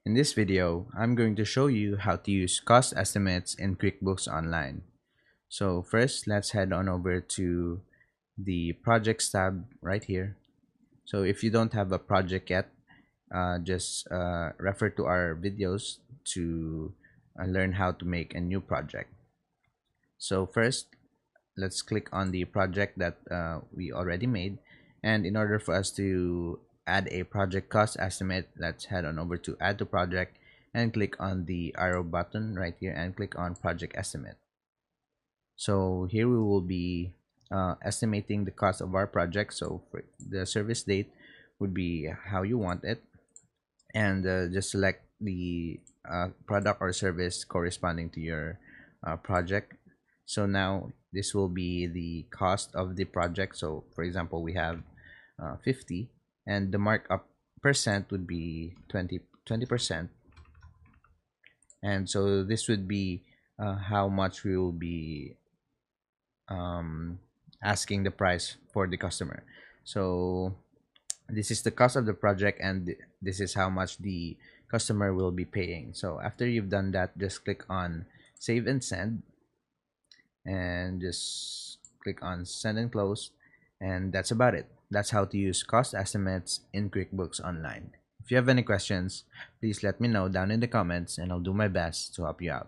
In this video, I'm going to show you how to use cost estimates in QuickBooks Online. So first, let's head on over to the Projects tab right here. So if you don't have a project yet, just refer to our videos to learn how to make a new project. So first, let's click on the project that we already made, and in order for us to add a project cost estimate, let's head on over to add to project and click on the arrow button right here and click on project estimate. So here we will be estimating the cost of our project. So for the service date would be how you want it, and just select the product or service corresponding to your project. So now this will be the cost of the project. So for example, we have 50, and the markup percent would be 20%. And so this would be how much we will be asking the price for the customer. So this is the cost of the project, and this is how much the customer will be paying. So after you've done that, just click on save and send, and just click on send and close, and that's about it. That's how to use cost estimates in QuickBooks Online. If you have any questions, please let me know down in the comments, and I'll do my best to help you out.